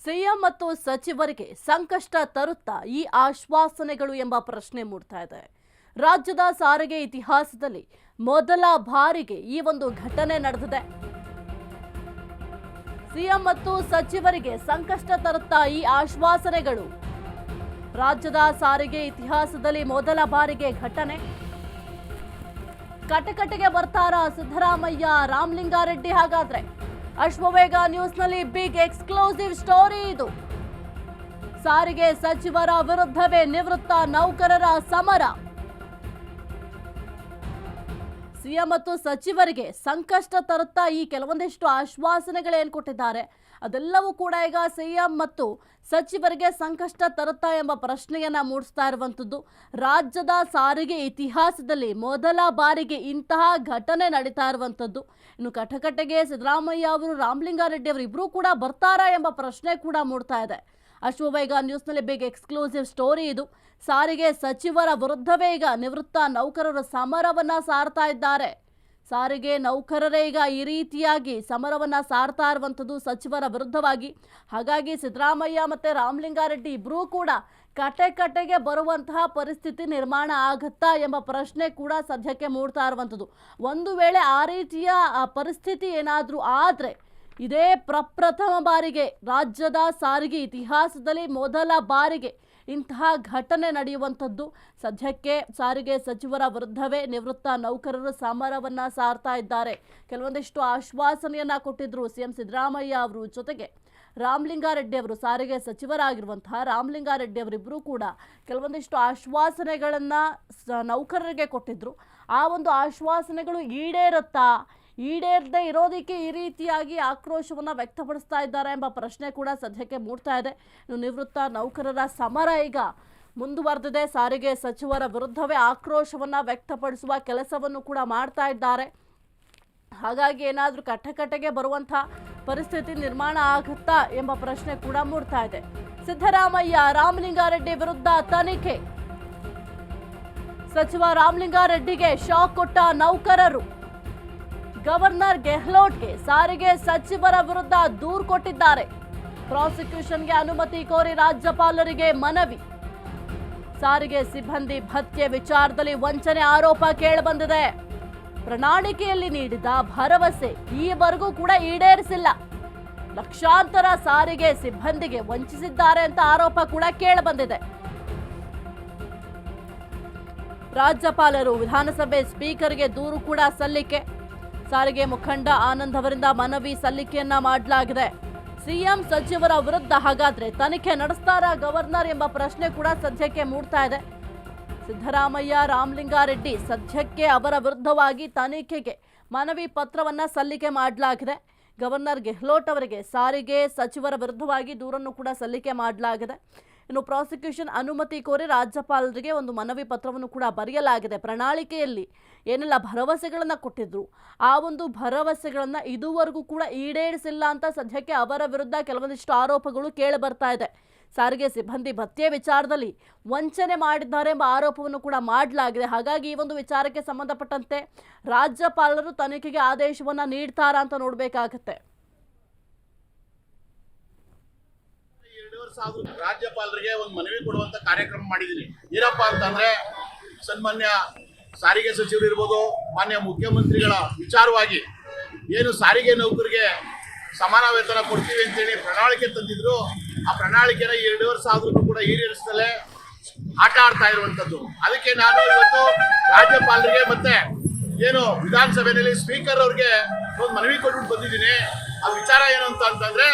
CM ಮತ್ತು ಸಚಿವರಿಗೆ ಸಂಕಷ್ಟ ತರುತ್ತಾ ಈ ಆಶ್ವಾಸನೆಗಳು ಎಂಬ ಪ್ರಶ್ನೆ ಮೂಡ್ತಾ ಇದೆ. ರಾಜ್ಯದ ಸಾರಿಗೆ ಇತಿಹಾಸದಲ್ಲಿ ಮೊದಲ ಬಾರಿಗೆ ಈ ಒಂದು ಘಟನೆ ನಡೆದಿದೆ. ಸಿಎಂ ಮತ್ತು ಸಚಿವರಿಗೆ ಸಂಕಷ್ಟ ತರುತ್ತಾ ಈ ಆಶ್ವಾಸನೆಗಳು. ರಾಜ್ಯದ ಸಾರಿಗೆ ಇತಿಹಾಸದಲ್ಲಿ ಮೊದಲ ಬಾರಿಗೆ ಘಟನೆ. ಕಟಕಟೆಗೆ ಬರ್ತಾರಾ ಸಿದ್ದರಾಮಯ್ಯ, ರಾಮಲಿಂಗಾರೆಡ್ಡಿ? ಹಾಗಾದ್ರೆ ಅಶ್ವವೇಗ ನ್ಯೂಸ್ನಲ್ಲಿ ಬಿಗ್ ಎಕ್ಸ್ಕ್ಲೂಸಿವ್ ಸ್ಟೋರಿ ಇದು. ಸಾರಿಗೆ ಸಚಿವರ ವಿರುದ್ಧವೇ ನಿವೃತ್ತ ನೌಕರರ ಸಮರ. ಸಿಎಂ ಮತ್ತು ಸಚಿವರಿಗೆ ಸಂಕಷ್ಟ ತರುತ್ತಾ ಈ ಕೆಲವೊಂದಿಷ್ಟು ಆಶ್ವಾಸನೆಗಳೇನು ಕೊಟ್ಟಿದ್ದಾರೆ ಅದೆಲ್ಲವೂ ಕೂಡ ಈಗ ಸಿಎಂ ಮತ್ತು ಸಚಿವರಿಗೆ ಸಂಕಷ್ಟ ತರುತ್ತಾ ಎಂಬ ಪ್ರಶ್ನೆಯನ್ನ ಮೂಡಿಸ್ತಾ ಇರುವಂತದ್ದು. ರಾಜ್ಯದ ಸಾರಿಗೆ ಇತಿಹಾಸದಲ್ಲಿ ಮೊದಲ ಬಾರಿಗೆ ಇಂತಹ ಘಟನೆ ನಡೀತಾ ಇರುವಂತದ್ದು. ಇನ್ನು ಕಟಕಟೆಗೆ ಸಿದ್ದರಾಮಯ್ಯ ಅವರು, ರಾಮಲಿಂಗಾರೆಡ್ಡಿ ಅವರು ಇಬ್ರು ಕೂಡ ಬರ್ತಾರಾ ಎಂಬ ಪ್ರಶ್ನೆ ಕೂಡ ಮೂಡ್ತಾ ಇದೆ. ಅಶ್ವವೇಗ ನ್ಯೂಸ್ನಲ್ಲಿ ಬಿಗ್ ಎಕ್ಸ್ಕ್ಲೂಸಿವ್ ಸ್ಟೋರಿ ಇದು. ಸಾರಿಗೆ ಸಚಿವರ ವಿರುದ್ಧವೇ ಈಗ ನಿವೃತ್ತ ನೌಕರರು ಸಮರವನ್ನ ಸಾರ್ತಾ ಇದ್ದಾರೆ. ಸಾರಿಗೆ ನೌಕರರೇ ಈಗ ಈ ರೀತಿಯಾಗಿ ಸಮರವನ್ನ ಸಾರ್ತಾ ಇರುವಂಥದ್ದು ಸಚಿವರ ವಿರುದ್ಧವಾಗಿ. ಹಾಗಾಗಿ ಸಿದ್ದರಾಮಯ್ಯ ಮತ್ತೆ ರಾಮಲಿಂಗಾರೆಡ್ಡಿ ಇಬ್ಬರೂ ಕೂಡ ಕಟೆಗೆ ಬರುವಂತಹ ಪರಿಸ್ಥಿತಿ ನಿರ್ಮಾಣ ಆಗುತ್ತಾ ಎಂಬ ಪ್ರಶ್ನೆ ಕೂಡ ಸದ್ಯಕ್ಕೆ ಮೂಡ್ತಾ ಇರುವಂಥದ್ದು. ಒಂದು ವೇಳೆ ಆ ರೀತಿಯ ಪರಿಸ್ಥಿತಿ ಏನಾದರೂ ಆದರೆ ಇದೇ ಪ್ರಪ್ರಥಮ ಬಾರಿಗೆ ರಾಜ್ಯದ ಸಾರಿಗೆ ಇತಿಹಾಸದಲ್ಲಿ ಮೊದಲ ಬಾರಿಗೆ ಇಂತಹ ಘಟನೆ ನಡೆಯುವಂಥದ್ದು. ಸದ್ಯಕ್ಕೆ ಸಾರಿಗೆ ಸಚಿವರ ವಿರುದ್ಧವೇ ನಿವೃತ್ತ ನೌಕರರು ಸಮರವನ್ನ ಸಾರ್ತಾ ಇದ್ದಾರೆ. ಕೆಲವೊಂದಿಷ್ಟು ಆಶ್ವಾಸನೆಯನ್ನ ಕೊಟ್ಟಿದ್ರು ಸಿಎಂ ಸಿದ್ದರಾಮಯ್ಯ ಅವರು. ಜೊತೆಗೆ ರಾಮಲಿಂಗಾರೆಡ್ಡಿ ಅವರು, ಸಾರಿಗೆ ಸಚಿವರಾಗಿರುವಂತಹ ರಾಮಲಿಂಗಾರೆಡ್ಡಿ ಅವರಿಬ್ಬರು ಕೂಡ ಕೆಲವೊಂದಿಷ್ಟು ಆಶ್ವಾಸನೆಗಳನ್ನ ನೌಕರರಿಗೆ ಕೊಟ್ಟಿದ್ರು. ಆ ಒಂದು ಆಶ್ವಾಸನೆಗಳು ಈಡೇರುತ್ತಾ, ಈಡೇರದೆ ಇರೋದಕ್ಕೆ ಈ ರೀತಿಯಾಗಿ ಆಕ್ರೋಶವನ್ನ ವ್ಯಕ್ತಪಡಿಸ್ತಾ ಇದ್ದಾರೆ ಎಂಬ ಪ್ರಶ್ನೆ ಕೂಡ ಸದ್ಯಕ್ಕೆ ಮೂಡ್ತಾ ಇದೆ. ಇನ್ನು ನಿವೃತ್ತ ನೌಕರರ ಸಮರ ಈಗ ಮುಂದುವರೆದಿದೆ. ಸಾರಿಗೆ ಸಚಿವರ ವಿರುದ್ಧವೇ ಆಕ್ರೋಶವನ್ನ ವ್ಯಕ್ತಪಡಿಸುವ ಕೆಲಸವನ್ನು ಕೂಡ ಮಾಡ್ತಾ ಇದ್ದಾರೆ. ಹಾಗಾಗಿ ಏನಾದರೂ ಕಟಕಟೆಗೆ ಬರುವಂತಹ ಪರಿಸ್ಥಿತಿ ನಿರ್ಮಾಣ ಆಗುತ್ತಾ ಎಂಬ ಪ್ರಶ್ನೆ ಕೂಡ ಮೂಡ್ತಾ ಇದೆ. ಸಿದ್ದರಾಮಯ್ಯ, ರಾಮಲಿಂಗಾರೆಡ್ಡಿ ವಿರುದ್ಧ ತನಿಖೆ. ಸಚಿವ ರಾಮಲಿಂಗಾರೆಡ್ಡಿಗೆ ಶಾಕ್ ಕೊಟ್ಟ ನೌಕರರು. ಗವರ್ನರ್ ಗೆಹ್ಲೋಟ್ಗೆ ಸಾರಿಗೆ ಸಚಿವರ ವಿರುದ್ಧ ದೂರು ಕೊಟ್ಟಿದ್ದಾರೆ. ಪ್ರಾಸಿಕ್ಯೂಷನ್ಗೆ ಅನುಮತಿ ಕೋರಿ ರಾಜ್ಯಪಾಲರಿಗೆ ಮನವಿ. ಸಾರಿಗೆ ಸಿಬ್ಬಂದಿ ಭತ್ಯೆ ವಿಚಾರದಲ್ಲಿ ವಂಚನೆ ಆರೋಪ ಕೇಳಿಬಂದಿದೆ. ಪ್ರಣಾಳಿಕೆಯಲ್ಲಿ ನೀಡಿದ ಭರವಸೆ ಈವರೆಗೂ ಕೂಡ ಈಡೇರಿಸಿಲ್ಲ. ಲಕ್ಷಾಂತರ ಸಾರಿಗೆ ಸಿಬ್ಬಂದಿಗೆ ವಂಚಿಸಿದ್ದಾರೆ ಅಂತ ಆರೋಪ ಕೂಡ ಕೇಳಿಬಂದಿದೆ. ರಾಜ್ಯಪಾಲರು, ವಿಧಾನಸಭೆ ಸ್ಪೀಕರ್ಗೆ ದೂರು ಕೂಡ ಸಲ್ಲಿಕೆ. ಸಾರಿಗೆ ಮುಖಂಡ ಆನಂದ್ ಅವರಿಂದ ಮನವಿ ಸಲ್ಲಿಕೆಯನ್ನ ಮಾಡಲಾಗಿದೆ. ಸಿಎಂ ಸಚಿವರ ವಿರುದ್ಧ ಹಾಗಾದ್ರೆ ತನಿಖೆ ನಡೆಸ್ತಾರಾ ಗವರ್ನರ್ ಎಂಬ ಪ್ರಶ್ನೆ ಕೂಡ ಸದ್ಯಕ್ಕೆ ಮೂಡ್ತಾ ಇದೆ. ಸಿದ್ದರಾಮಯ್ಯ, ರಾಮಲಿಂಗಾರೆಡ್ಡಿ ಸದ್ಯಕ್ಕೆ ಅವರ ವಿರುದ್ಧವಾಗಿ ತನಿಖೆಗೆ ಮನವಿ ಪತ್ರವನ್ನ ಸಲ್ಲಿಕೆ ಮಾಡಲಾಗಿದೆ. ಗವರ್ನರ್ ಗೆಹ್ಲೋಟ್ ಅವರಿಗೆ ಸಾರಿಗೆ ಸಚಿವರ ವಿರುದ್ಧವಾಗಿ ದೂರನ್ನು ಕೂಡ ಸಲ್ಲಿಕೆ ಮಾಡಲಾಗಿದೆ. ಇನ್ನು ಪ್ರಾಸಿಕ್ಯೂಷನ್ ಅನುಮತಿ ಕೋರಿ ರಾಜ್ಯಪಾಲರಿಗೆ ಒಂದು ಮನವಿ ಪತ್ರವನ್ನು ಕೂಡ ಬರೆಯಲಾಗಿದೆ. ಪ್ರಣಾಳಿಕೆಯಲ್ಲಿ ಏನೆಲ್ಲ ಭರವಸೆಗಳನ್ನು ಕೊಟ್ಟಿದ್ರು ಆ ಒಂದು ಭರವಸೆಗಳನ್ನು ಇದುವರೆಗೂ ಕೂಡ ಈಡೇರಿಸಿಲ್ಲ ಅಂತ ಸದ್ಯಕ್ಕೆ ಅವರ ವಿರುದ್ಧ ಕೆಲವೊಂದಿಷ್ಟು ಆರೋಪಗಳು ಕೇಳಿ ಬರ್ತಾ ಇದೆ. ಸಾರಿಗೆ ಸಿಬ್ಬಂದಿ ಭತ್ಯೆ ವಿಚಾರದಲ್ಲಿ ವಂಚನೆ ಮಾಡಿದ್ದಾರೆ ಎಂಬ ಆರೋಪವನ್ನು ಕೂಡ ಮಾಡಲಾಗಿದೆ. ಹಾಗಾಗಿ ಈ ಒಂದು ವಿಚಾರಕ್ಕೆ ಸಂಬಂಧಪಟ್ಟಂತೆ ರಾಜ್ಯಪಾಲರು ತನಿಖೆಗೆ ಆದೇಶವನ್ನ ನೀಡ್ತಾರಾ ಅಂತ ನೋಡಬೇಕಾಗತ್ತೆ. ರಾಜ್ಯಪಾಲರಿಗೆ ಒಂದು ಮನವಿ ಕೊಡುವಂತ ಕಾರ್ಯಕ್ರಮ ಮಾಡಿದ್ದೀನಿ. ಏನಪ್ಪಾ ಅಂತಂದ್ರೆ, ಸನ್ಮಾನ್ಯ ಸಾರಿಗೆ ಸಚಿವರು ಇರ್ಬೋದು, ಮಾನ್ಯ ಮುಖ್ಯಮಂತ್ರಿಗಳ ವಿಚಾರವಾಗಿ ಏನು ಸಾರಿಗೆ ನೌಕರಿಗೆ ಸಮಾನ ವೇತನ ಕೊಡ್ತೀವಿ ಅಂತೇಳಿ ಪ್ರಣಾಳಿಕೆ ತಂದಿದ್ರು. ಆ ಪ್ರಣಾಳಿಕೆನ 2,500 ಕೂಡ ಈಡೇರಿಸದಲ್ಲೇ ಆಟ ಆಡ್ತಾ ಇರುವಂತದ್ದು. ಅದಕ್ಕೆ ನಾನು ಇವತ್ತು ರಾಜ್ಯಪಾಲರಿಗೆ ಮತ್ತೆ ಏನು ವಿಧಾನಸಭೆಯಲ್ಲಿ ಸ್ಪೀಕರ್ ಅವ್ರಿಗೆ ಒಂದು ಮನವಿ ಕೊಟ್ಬಿಟ್ಟು ಬಂದಿದ್ದೀನಿ. ಆ ವಿಚಾರ ಏನು ಅಂತಂದ್ರೆ,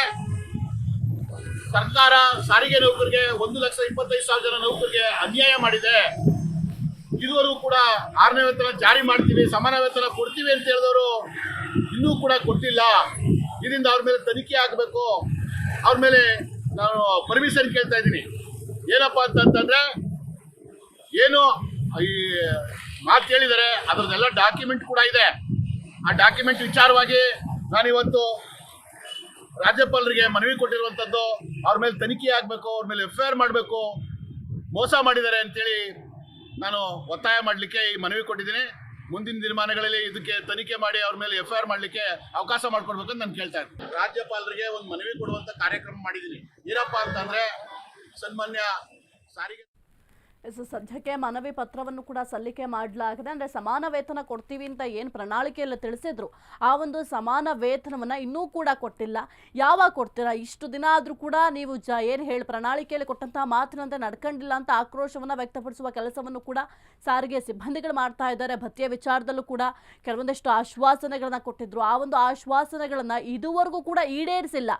ಸರ್ಕಾರ ಸಾರಿಗೆ ನೌಕರಿಗೆ 1,25,000 ಜನ ನೌಕರಿಗೆ ಅನ್ಯಾಯ ಮಾಡಿದೆ. ಇದುವರೆಗೂ ಕೂಡ 6ನೇ ವೇತನ ಜಾರಿ ಮಾಡ್ತೀವಿ, ಸಮಾನ ವೇತನ ಕೊಡ್ತೀವಿ ಅಂತ ಹೇಳಿದವರು ಇನ್ನೂ ಕೂಡ ಕೊಟ್ಟಿಲ್ಲ. ಇದರಿಂದ ಅವ್ರ ಮೇಲೆ ತನಿಖೆ ಆಗಬೇಕು. ಅವ್ರ ಮೇಲೆ ನಾನು ಪರ್ಮಿಷನ್ ಕೇಳ್ತಾ ಇದ್ದೀನಿ. ಏನಪ್ಪಾ ಅಂತಂದ್ರೆ, ಏನು ಈ ಮಾತು ಹೇಳಿದ್ದಾರೆ ಅದರದೆಲ್ಲ ಡಾಕ್ಯುಮೆಂಟ್ ಕೂಡ ಇದೆ. ಆ ಡಾಕ್ಯುಮೆಂಟ್ ವಿಚಾರವಾಗಿ ನಾನಿವತ್ತು ರಾಜ್ಯಪಾಲರಿಗೆ ಮನವಿ ಕೊಟ್ಟಿರುವಂಥದ್ದು. ಅವ್ರ ಮೇಲೆ ತನಿಖೆ ಆಗಬೇಕು, ಅವ್ರ ಮೇಲೆ FIR ಮಾಡಬೇಕು, ಮೋಸ ಮಾಡಿದ್ದಾರೆ ಅಂತೇಳಿ ನಾನು ಒತ್ತಾಯ ಮಾಡಲಿಕ್ಕೆ ಈ ಮನವಿ ಕೊಟ್ಟಿದ್ದೀನಿ. ಮುಂದಿನ ದಿನಮಾನಗಳಲ್ಲಿ ಇದಕ್ಕೆ ತನಿಖೆ ಮಾಡಿ ಅವ್ರ ಮೇಲೆ FIR ಮಾಡಲಿಕ್ಕೆ ಅವಕಾಶ ಮಾಡಿಕೊಡ್ಬೇಕು ಅಂತ ನಾನು ಕೇಳ್ತಾ ಇದ್ದೀನಿ. ರಾಜ್ಯಪಾಲರಿಗೆ ಒಂದು ಮನವಿ ಕೊಡುವಂತ ಕಾರ್ಯಕ್ರಮ ಮಾಡಿದ್ದೀನಿ. ಏನಪ್ಪ ಅಂತಂದ್ರೆ ಸನ್ಮಾನ್ಯ ಸಾರಿಗೆ ಸದ್ಯಕ್ಕೆ ಮನವಿ ಪತ್ರವನ್ನು ಕೂಡ ಸಲ್ಲಿಕೆ ಮಾಡಲಾಗಿದೆ. ಅಂದರೆ ಸಮಾನ ವೇತನ ಕೊಡ್ತೀವಿ ಅಂತ ಏನು ಪ್ರಣಾಳಿಕೆಯಲ್ಲಿ ತಿಳಿಸಿದ್ರು, ಆ ಒಂದು ಸಮಾನ ವೇತನವನ್ನು ಇನ್ನೂ ಕೂಡ ಕೊಟ್ಟಿಲ್ಲ. ಯಾವಾಗ ಕೊಡ್ತೀರಾ? ಇಷ್ಟು ದಿನ ಆದರೂ ಕೂಡ ನೀವು ಏನು ಹೇಳಿ ಪ್ರಣಾಳಿಕೆಯಲ್ಲಿ ಕೊಟ್ಟಂತಹ ಮಾತಿನಂತೆ ನಡ್ಕೊಂಡಿಲ್ಲ ಅಂತ ಆಕ್ರೋಶವನ್ನು ವ್ಯಕ್ತಪಡಿಸುವ ಕೆಲಸವನ್ನು ಕೂಡ ಸಾರಿಗೆ ಸಿಬ್ಬಂದಿಗಳು ಮಾಡ್ತಾ ಇದ್ದಾರೆ. ಭತ್ಯೆ ವಿಚಾರದಲ್ಲೂ ಕೂಡ ಕೆಲವೊಂದಿಷ್ಟು ಆಶ್ವಾಸನೆಗಳನ್ನ ಕೊಟ್ಟಿದ್ರು. ಆ ಒಂದು ಆಶ್ವಾಸನೆಗಳನ್ನು ಇದುವರೆಗೂ ಕೂಡ ಈಡೇರಿಸಿಲ್ಲ.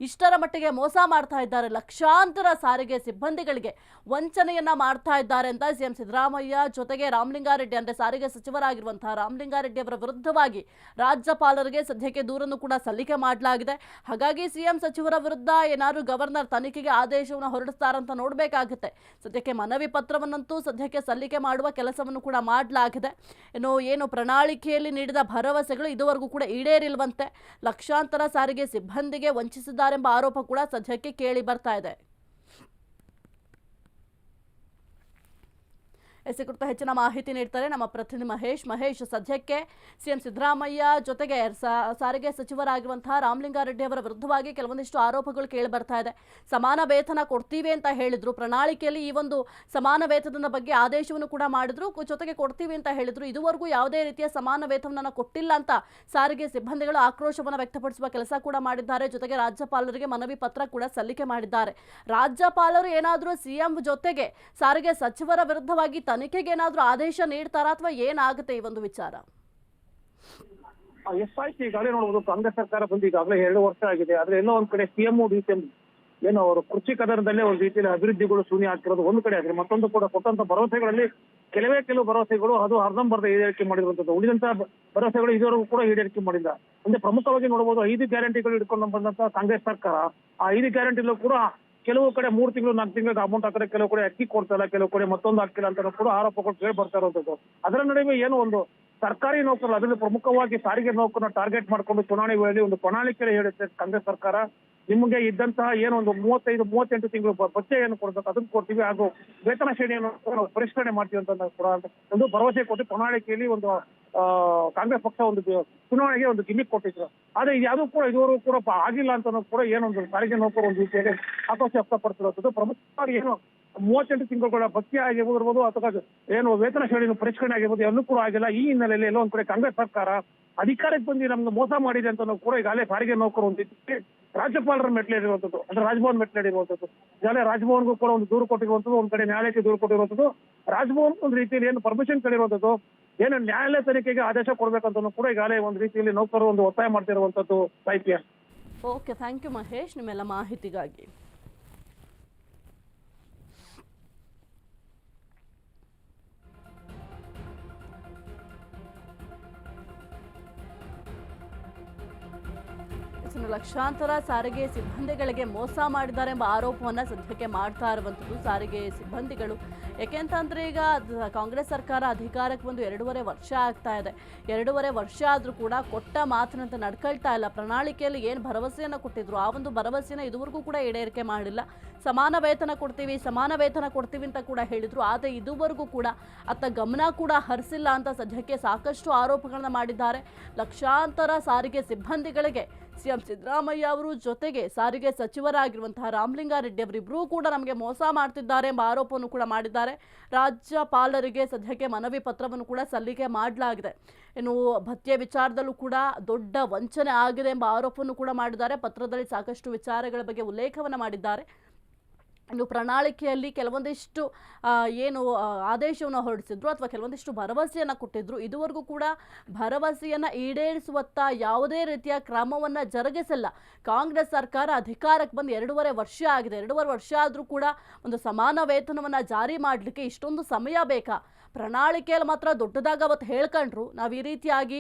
ಇಷ್ಟರ ಮಟ್ಟಿಗೆ ಮೋಸ ಮಾಡ್ತಾ ಇದ್ದಾರೆ. ಲಕ್ಷಾಂತರ ಸಾರಿಗೆ ಸಿಬ್ಬಂದಿಗಳಿಗೆ ವಂಚನೆಯನ್ನ ಮಾಡ್ತಾ ಇದ್ದಾರೆ ಅಂತ ಸಿಎಂ ಸಿದ್ದರಾಮಯ್ಯ ಜೊತೆಗೆ ರಾಮಲಿಂಗಾರೆಡ್ಡಿ ಅಂದರೆ ಸಾರಿಗೆ ಸಚಿವರಾಗಿರುವಂತಹ ರಾಮಲಿಂಗಾರೆಡ್ಡಿ ಅವರ ವಿರುದ್ಧವಾಗಿ ರಾಜ್ಯಪಾಲರಿಗೆ ಸದ್ಯಕ್ಕೆ ದೂರನ್ನು ಕೂಡ ಸಲ್ಲಿಕೆ ಮಾಡಲಾಗಿದೆ. ಹಾಗಾಗಿ ಸಿಎಂ ಸಚಿವರ ವಿರುದ್ಧ ಏನಾದರೂ ಗವರ್ನರ್ ತನಿಖೆಗೆ ಆದೇಶವನ್ನು ಹೊರಡಿಸ್ತಾರಂತ ನೋಡಬೇಕಾಗುತ್ತೆ. ಸದ್ಯಕ್ಕೆ ಮನವಿ ಪತ್ರವನ್ನಂತೂ ಸದ್ಯಕ್ಕೆ ಸಲ್ಲಿಕೆ ಮಾಡುವ ಕೆಲಸವನ್ನು ಕೂಡ ಮಾಡಲಾಗಿದೆ. ಏನು ಪ್ರಣಾಳಿಕೆಯಲ್ಲಿ ನೀಡಿದ ಭರವಸೆಗಳು ಇದುವರೆಗೂ ಕೂಡ ಈಡೇರಿಲ್ವಂತೆ. ಲಕ್ಷಾಂತರ ಸಾರಿಗೆ ಸಿಬ್ಬಂದಿಗೆ ವಂಚಿಸಿದ್ದಾರೆಂಬ ಆರೋಪ ಕೂಡ ಸದ್ಯಕ್ಕೆ ಕೇಳಿ ಬರ್ತಾ ಇದೆ. ಈ ಕುರಿತು ಹೆಚ್ಚಿನ ಮಾಹಿತಿ ನೀಡ್ತಾರೆ ನಮ್ಮ ಪ್ರತಿನಿಧಿ ಮಹೇಶ್. ಸದ್ಯಕ್ಕೆ ಸಿಎಂ ಸಿದ್ದರಾಮಯ್ಯ ಜೊತೆಗೆ ಸಾರಿಗೆ ಸಚಿವರಾಗಿರುವಂತಹ ರಾಮಲಿಂಗಾರೆಡ್ಡಿ ಅವರ ವಿರುದ್ಧವಾಗಿ ಕೆಲವೊಂದಿಷ್ಟು ಆರೋಪಗಳು ಕೇಳಿ ಬರ್ತಾ ಇದೆ. ಸಮಾನ ವೇತನ ಕೊಡ್ತೀವಿ ಅಂತ ಹೇಳಿದ್ರು, ಪ್ರಣಾಳಿಕೆಯಲ್ಲಿ ಈ ಒಂದು ಸಮಾನ ವೇತನದ ಬಗ್ಗೆ ಆದೇಶವನ್ನು ಕೂಡ ಮಾಡಿದ್ರು, ಜೊತೆಗೆ ಕೊಡ್ತೀವಿ ಅಂತ ಹೇಳಿದ್ರು. ಇದುವರೆಗೂ ಯಾವುದೇ ರೀತಿಯ ಸಮಾನ ವೇತನವನ್ನು ಕೊಟ್ಟಿಲ್ಲ ಅಂತ ಸಾರಿಗೆ ಸಿಬ್ಬಂದಿಗಳು ಆಕ್ರೋಶವನ್ನು ವ್ಯಕ್ತಪಡಿಸುವ ಕೆಲಸ ಕೂಡ ಮಾಡಿದ್ದಾರೆ. ಜೊತೆಗೆ ರಾಜ್ಯಪಾಲರಿಗೆ ಮನವಿ ಪತ್ರ ಕೂಡ ಸಲ್ಲಿಕೆ ಮಾಡಿದ್ದಾರೆ. ರಾಜ್ಯಪಾಲರು ಏನಾದರೂ ಸಿಎಂ ಜೊತೆಗೆ ಸಾರಿಗೆ ಸಚಿವರ ವಿರುದ್ಧವಾಗಿ ತನಿಖೆಗೆ ಏನಾದರೂ ಆದೇಶ ನೀಡ್ತಾರಾ ಅಥವಾ ಏನಾಗುತ್ತೆ ಈ ಒಂದು ವಿಚಾರ? ಎಷ್ಟಾಯ್ತು ಈಗಾಗಲೇ ನೋಡಬಹುದು. ಕಾಂಗ್ರೆಸ್ ಸರ್ಕಾರ ಬಂದು ಈಗಾಗಲೇ 2 ವರ್ಷ ಆಗಿದೆ. ಆದ್ರೆ ಎಲ್ಲೋ ಒಂದ್ ಕಡೆ ಸಿಎಂ ಡಿಸಿಎಂ ಏನೋ ಅವರು ಕುರ್ಚಿ ಕದರದಲ್ಲೇ ಒಂದು ರೀತಿಯಲ್ಲಿ ಅಭಿವೃದ್ಧಿಗಳು ಶೂನ್ಯ ಆಗ್ತಿರೋದು ಒಂದು ಕಡೆ ಆದ್ರೆ, ಮತ್ತೊಂದು ಕೂಡ ಕೊಟ್ಟಂತ ಭರವಸೆಗಳಲ್ಲಿ ಕೆಲವು ಭರವಸೆಗಳು ಅದು ಅರ್ಧಂಬರ್ಧ ಈಡೇರಿಕೆ ಮಾಡಿರುವಂತದ್ದು. ಉಳಿದಂತಹ ಭರವಸೆಗಳು ಇದುವರೆಗೂ ಕೂಡ ಈಡೇರಿಕೆ ಮಾಡಿಲ್ಲ. ಅಂದ್ರೆ ಪ್ರಮುಖವಾಗಿ ನೋಡಬಹುದು 5 ಗ್ಯಾರಂಟಿಗಳು ಇಟ್ಕೊಂಡು ಬಂದಂತ ಕಾಂಗ್ರೆಸ್ ಸರ್ಕಾರ ಆ 5 ಗ್ಯಾರಂಟಿಲೂ ಕೂಡ ಕೆಲವು ಕಡೆ 3 ತಿಂಗಳು 4 ತಿಂಗಳಿಗೆ ಅಮೌಂಟ್ ಹಾಕಿದ್ರೆ, ಕೆಲವು ಕಡೆ ಅಕ್ಕಿ ಕೊಡ್ತಾ ಇಲ್ಲ, ಕೆಲವು ಕಡೆ ಮತ್ತೊಂದು ಹಾಕಿಲ್ಲ ಅಂತ ಕೂಡ ಆರೋಪಗಳು ಕೇಳಿ ಬರ್ತಾ ಇರುವಂತದ್ದು. ಅದರ ನಡುವೆ ಏನು ಒಂದು ಸರ್ಕಾರಿ ನೌಕರರು, ಅದರಲ್ಲಿ ಪ್ರಮುಖವಾಗಿ ಸಾರಿಗೆ ನೌಕರನ್ನ ಟಾರ್ಗೆಟ್ ಮಾಡಿಕೊಂಡು ಚುನಾವಣೆ ವೇಳೆ ಒಂದು ಪ್ರಣಾಳಿಕೆ ಹೇಳುತ್ತೆ ಕಾಂಗ್ರೆಸ್ ಸರ್ಕಾರ, ನಿಮಗೆ ಇದ್ದಂತಹ ಏನು ಒಂದು 35-38 ತಿಂಗಳು ಭತ್ಯೆ ಏನು ಕೊಡ್ಬೇಕು ಅದನ್ನು ಕೊಡ್ತೀವಿ, ಹಾಗೂ ವೇತನ ಶ್ರೇಣಿಯನ್ನು ಪರಿಷ್ಕರಣೆ ಮಾಡ್ತೀವಿ ಅಂತ ಕೂಡ ಒಂದು ಭರವಸೆ ಕೊಟ್ಟು ಪ್ರಣಾಳಿಕೆಯಲ್ಲಿ ಒಂದು ಕಾಂಗ್ರೆಸ್ ಪಕ್ಷ ಒಂದು ಚುನಾವಣೆಗೆ ಒಂದು ಗಿಮಿಕ್ ಕೊಟ್ಟಿದ್ರು. ಆದ್ರೆ ಯಾವುದು ಕೂಡ ಇದುವರೆಗೂ ಕೂಡ ಆಗಿಲ್ಲ ಅಂತ ಕೂಡ ಏನೊಂದು ಸಾರಿಗೆ ನೌಕರು ಒಂದು ರೀತಿಯಲ್ಲಿ ಆಕ್ರೋಶ ವ್ಯಕ್ತಪಡಿಸಿರುವಂತದ್ದು. ಪ್ರಮುಖವಾಗಿ ಏನು 38 ತಿಂಗಳುಗಳ ಭತ್ಯೆ ಆಗಿರ್ಬೋದು ಅಥವಾ ಏನು ವೇತನ ಶ್ರೇಣಿಯನ್ನು ಪರಿಷ್ಕರಣೆ ಆಗಿರ್ಬೋದು ಎಲ್ಲೂ ಕೂಡ ಆಗಿಲ್ಲ. ಈ ಹಿನ್ನೆಲೆಯಲ್ಲಿ ಎಲ್ಲೋ ಒಂದ್ ಕಡೆ ಕಾಂಗ್ರೆಸ್ ಸರ್ಕಾರ ಅಧಿಕಾರಕ್ಕೆ ಬಂದು ನಮ್ಗೆ ಮೋಸ ಮಾಡಿದೆ ಅಂತ ಕೂಡ ಈಗಾಗಲೇ ಸಾರಿಗೆ ನೌಕರು ಒಂದು ರಾಜ್ಯಪಾಲರ ಮೆಟ್ಲೇರಿರುವಂತದ್ದು, ಅಂದ್ರೆ ರಾಜಭವನ್ ಮೆಟ್ಲೇರಿರುವಂತದ್ದು. ಈಗಾಗಲೇ ರಾಜಭವನ್ಗೂ ಕೂಡ ಒಂದು ದೂರು ಕೊಟ್ಟಿರುವಂತದ್ದು, ಒಂದ್ ಕಡೆ ನ್ಯಾಯಾಲಯಕ್ಕೆ ದೂರು ಕೊಟ್ಟಿರುವಂತದ್ದು, ರಾಜಭವನ್ ಒಂದು ರೀತಿಯಲ್ಲಿ ಏನು ಪರ್ಮಿಷನ್ ಕೇಳಿರುವಂತದ್ದು, ಏನು ನ್ಯಾಯಾಲಯ ತನಿಖೆಗೆ ಆದೇಶ ಕೊಡ್ಬೇಕಂತ ಕೂಡ ಈಗಾಗಲೇ ಒಂದು ರೀತಿಯಲ್ಲಿ ನೌಕರರು ಒಂದು ಒತ್ತಾಯ ಮಾಡ್ತಿರುವಂತದ್ದು. ಸಾಹಿತ್ಯ. ಓಕೆ, ಥ್ಯಾಂಕ್ ಯು ಮಹೇಶ್ ನಿಮ್ಮೆಲ್ಲ ಮಾಹಿತಿಗಾಗಿ. ಲಕ್ಷಾಂತರ ಸಾರಿಗೆ ಸಿಬ್ಬಂದಿಗಳಿಗೆ ಮೋಸ ಮಾಡಿದ್ದಾರೆ ಎಂಬ ಆರೋಪವನ್ನು ಸದ್ಯಕ್ಕೆ ಮಾಡ್ತಾ ಇರುವಂಥದ್ದು ಸಾರಿಗೆ ಸಿಬ್ಬಂದಿಗಳು. ಯಾಕೆಂತಂದ್ರೆ ಈಗ ಕಾಂಗ್ರೆಸ್ ಸರ್ಕಾರ ಅಧಿಕಾರಕ್ಕೆ ಬಂದು 2.5 ವರ್ಷ ಆಗ್ತಾ ಇದೆ. 2.5 ವರ್ಷ ಆದರೂ ಕೂಡ ಕೊಟ್ಟ ಮಾತಿನಂತೆ ನಡ್ಕೊಳ್ತಾ ಇಲ್ಲ. ಪ್ರಣಾಳಿಕೆಯಲ್ಲಿ ಏನು ಭರವಸೆಯನ್ನು ಕೊಟ್ಟಿದ್ರು ಆ ಒಂದು ಭರವಸೆಯನ್ನು ಇದುವರೆಗೂ ಕೂಡ ಈಡೇರಿಕೆ ಮಾಡಿಲ್ಲ. ಸಮಾನ ವೇತನ ಕೊಡ್ತೀವಿ ಅಂತ ಕೂಡ ಹೇಳಿದ್ರು. ಆದರೆ ಇದುವರೆಗೂ ಕೂಡ ಅತ್ತ ಗಮನ ಕೂಡ ಹರಿಸಿಲ್ಲ ಅಂತ ಸದ್ಯಕ್ಕೆ ಸಾಕಷ್ಟು ಆರೋಪಗಳನ್ನ ಮಾಡಿದ್ದಾರೆ. ಲಕ್ಷಾಂತರ ಸಾರಿಗೆ ಸಿಬ್ಬಂದಿಗಳಿಗೆ ಸಿಎಂ ಸಿದ್ದರಾಮಯ್ಯ ಅವರು ಜೊತೆಗೆ ಸಾರಿಗೆ ಸಚಿವರಾಗಿರುವಂತಹ ರಾಮಲಿಂಗಾರೆಡ್ಡಿ ಅವರಿಬ್ಬರೂ ಕೂಡ ನಮಗೆ ಮೋಸ ಮಾಡ್ತಿದ್ದಾರೆ ಎಂಬ ಆರೋಪವನ್ನು ಕೂಡ ಮಾಡಿದ್ದಾರೆ. ರಾಜ್ಯಪಾಲರಿಗೆ ಸದ್ಯಕ್ಕೆ ಮನವಿ ಪತ್ರವನ್ನು ಕೂಡ ಸಲ್ಲಿಕೆ ಮಾಡಲಾಗಿದೆ. ಇನ್ನು ಭತ್ಯೆ ವಿಚಾರದಲ್ಲೂ ಕೂಡ ದೊಡ್ಡ ವಂಚನೆ ಆಗಿದೆ ಎಂಬ ಆರೋಪವನ್ನು ಕೂಡ ಮಾಡಿದ್ದಾರೆ. ಪತ್ರದಲ್ಲಿ ಸಾಕಷ್ಟು ವಿಚಾರಗಳ ಬಗ್ಗೆ ಉಲ್ಲೇಖವನ್ನು ಮಾಡಿದ್ದಾರೆ. ಇನ್ನು ಪ್ರಣಾಳಿಕೆಯಲ್ಲಿ ಕೆಲವೊಂದಿಷ್ಟು ಏನು ಆದೇಶವನ್ನು ಹೊರಡಿಸಿದ್ರು ಅಥವಾ ಕೆಲವೊಂದಿಷ್ಟು ಭರವಸೆಯನ್ನು ಕೊಟ್ಟಿದ್ರು. ಇದುವರೆಗೂ ಕೂಡ ಭರವಸೆಯನ್ನು ಈಡೇರಿಸುವತ್ತ ಯಾವುದೇ ರೀತಿಯ ಕ್ರಮವನ್ನು ಜರುಗಿಸಿಲ್ಲ. ಕಾಂಗ್ರೆಸ್ ಸರ್ಕಾರ ಅಧಿಕಾರಕ್ಕೆ ಬಂದು 2.5 ವರ್ಷ ಆಗಿದೆ. 2.5 ವರ್ಷ ಆದರೂ ಕೂಡ ಒಂದು ಸಮಾನ ವೇತನವನ್ನು ಜಾರಿ ಮಾಡಲಿಕ್ಕೆ ಇಷ್ಟೊಂದು ಸಮಯ ಬೇಕಾ? ಪ್ರಣಾಳಿಕೆಯಲ್ಲಿ ಮಾತ್ರ ದೊಡ್ಡದಾಗ ಅವತ್ತು ಹೇಳ್ಕೊಂಡ್ರು, ನಾವು ಈ ರೀತಿಯಾಗಿ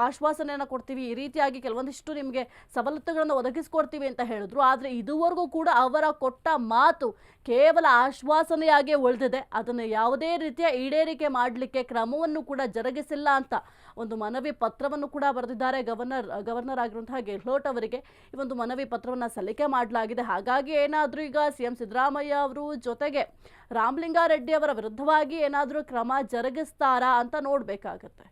ಆಶ್ವಾಸನೆಯನ್ನು ಕೊಡ್ತೀವಿ, ಈ ರೀತಿಯಾಗಿ ಕೆಲವೊಂದಿಷ್ಟು ನಿಮಗೆ ಸವಲತ್ತುಗಳನ್ನು ಒದಗಿಸ್ಕೊಡ್ತೀವಿ ಅಂತ ಹೇಳಿದ್ರು. ಆದರೆ ಇದುವರೆಗೂ ಕೂಡ ಅವರ ಕೊಟ್ಟ ಮಾತು ಕೇವಲ ಆಶ್ವಾಸನೆಯಾಗೇ ಉಳಿದಿದೆ. ಅದನ್ನು ಯಾವುದೇ ರೀತಿಯ ಈಡೇರಿಕೆ ಮಾಡಲಿಕ್ಕೆ ಕ್ರಮವನ್ನು ಕೂಡ ಜರುಗಿಸಿಲ್ಲ ಅಂತ ಒಂದು ಮನವಿ ಪತ್ರವನ್ನು ಕೂಡ ಬರೆದಿದ್ದಾರೆ ಗವರ್ನರ್ ಆಗಿರುವಂತಹ ಗೆಹ್ಲೋಟ್ ಅವರಿಗೆ ಈ ಒಂದು ಮನವಿ ಪತ್ರವನ್ನು ಸಲ್ಲಿಕೆ ಮಾಡಲಾಗಿದೆ. ಹಾಗಾಗಿ ಏನಾದರೂ ಈಗ ಸಿಎಂ ಸಿದ್ದರಾಮಯ್ಯ ಅವರು ಜೊತೆಗೆ ರಾಮಲಿಂಗಾರೆಡ್ಡಿ ಅವರ ವಿರುದ್ಧವಾಗಿ ಏನಾದರೂ ಕ್ರಮ ಜರುಗಿಸ್ತಾರಾ ಅಂತ ನೋಡ್ಬೇಕಾಗತ್ತೆ.